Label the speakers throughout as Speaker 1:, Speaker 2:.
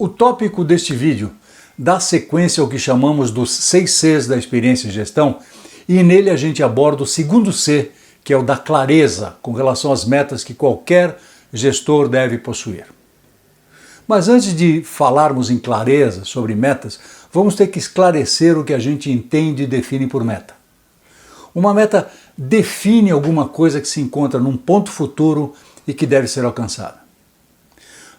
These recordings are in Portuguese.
Speaker 1: O tópico deste vídeo dá sequência ao que chamamos dos 6 Cs da experiência e gestão, e nele a gente aborda o segundo C, que é o da clareza, com relação às metas que qualquer gestor deve possuir. Mas antes de falarmos em clareza sobre metas, vamos ter que esclarecer o que a gente entende e define por meta. Uma meta define alguma coisa que se encontra num ponto futuro e que deve ser alcançada.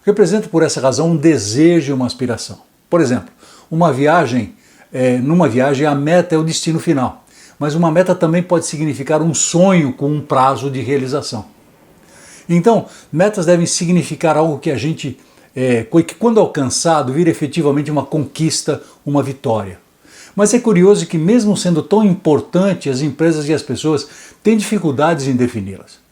Speaker 1: Representa por essa razão um desejo e uma aspiração. Por exemplo, numa viagem a meta é o destino final, mas uma meta também pode significar um sonho com um prazo de realização. Então, metas devem significar algo que que quando alcançado vira efetivamente uma conquista, uma vitória. Mas é curioso que mesmo sendo tão importante, as empresas e as pessoas têm dificuldades em defini-las.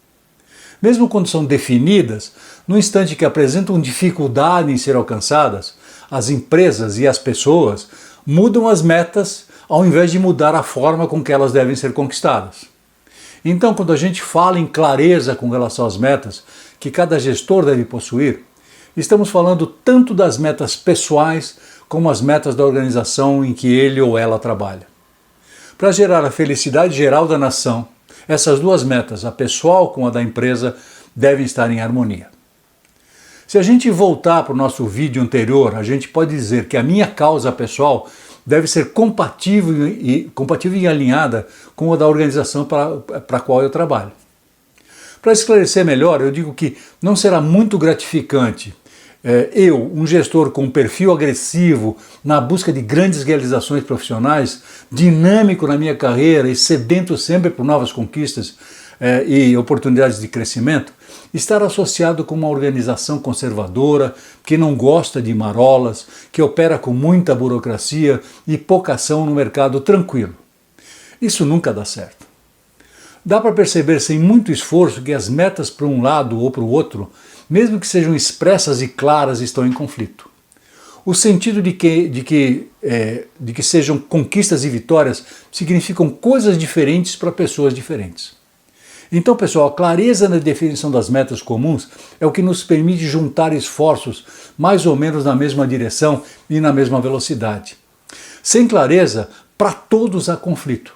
Speaker 1: Mesmo quando são definidas, no instante que apresentam dificuldade em ser alcançadas, as empresas e as pessoas mudam as metas ao invés de mudar a forma com que elas devem ser conquistadas. Então, quando a gente fala em clareza com relação às metas que cada gestor deve possuir, estamos falando tanto das metas pessoais como as metas da organização em que ele ou ela trabalha. Para gerar a felicidade geral da nação, essas duas metas, a pessoal com a da empresa, devem estar em harmonia. Se a gente voltar para o nosso vídeo anterior, a gente pode dizer que a minha causa pessoal deve ser compatível e alinhada com a da organização para a qual eu trabalho. Para esclarecer melhor, eu digo que não será muito gratificante um gestor com um perfil agressivo na busca de grandes realizações profissionais, dinâmico na minha carreira e sedento sempre por novas conquistas e oportunidades de crescimento, estar associado com uma organização conservadora, que não gosta de marolas, que opera com muita burocracia e pouca ação no mercado tranquilo. Isso nunca dá certo. Dá para perceber sem muito esforço que as metas para um lado ou para o outro, mesmo que sejam expressas e claras, estão em conflito. O sentido de que sejam conquistas e vitórias significam coisas diferentes para pessoas diferentes. Então, pessoal, a clareza na definição das metas comuns é o que nos permite juntar esforços mais ou menos na mesma direção e na mesma velocidade. Sem clareza, para todos há conflito.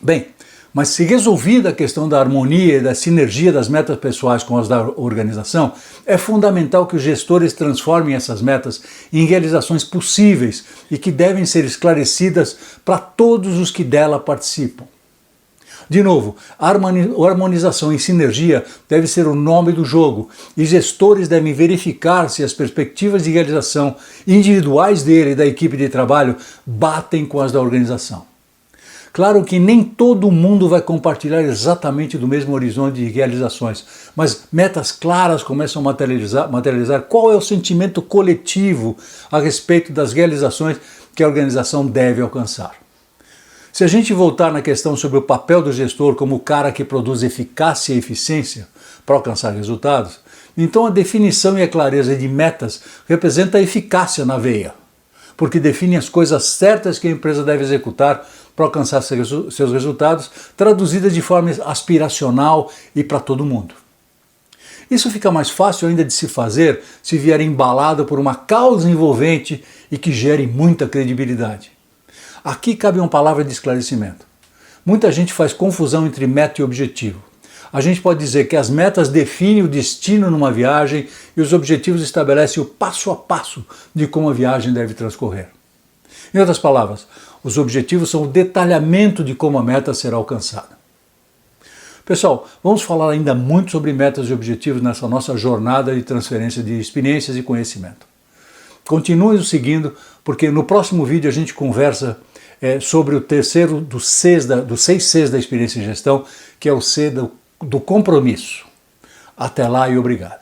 Speaker 1: Bem, mas se resolvida a questão da harmonia e da sinergia das metas pessoais com as da organização, é fundamental que os gestores transformem essas metas em realizações possíveis e que devem ser esclarecidas para todos os que dela participam. De novo, a harmonização e sinergia deve ser o nome do jogo e gestores devem verificar se as perspectivas de realização individuais dele e da equipe de trabalho batem com as da organização. Claro que nem todo mundo vai compartilhar exatamente do mesmo horizonte de realizações, mas metas claras começam a materializar qual é o sentimento coletivo a respeito das realizações que a organização deve alcançar. Se a gente voltar na questão sobre o papel do gestor como o cara que produz eficácia e eficiência para alcançar resultados, então a definição e a clareza de metas representa a eficácia na veia, porque define as coisas certas que a empresa deve executar para alcançar seus resultados, traduzidas de forma aspiracional e para todo mundo. Isso fica mais fácil ainda de se fazer se vier embalado por uma causa envolvente e que gere muita credibilidade. Aqui cabe uma palavra de esclarecimento. Muita gente faz confusão entre meta e objetivo. A gente pode dizer que as metas definem o destino numa viagem e os objetivos estabelecem o passo a passo de como a viagem deve transcorrer. Em outras palavras, os objetivos são o detalhamento de como a meta será alcançada. Pessoal, vamos falar ainda muito sobre metas e objetivos nessa nossa jornada de transferência de experiências e conhecimento. Continue nos seguindo, porque no próximo vídeo a gente conversa sobre o terceiro dos 6 Cs da experiência e gestão, que é o C do compromisso. Até lá e obrigado.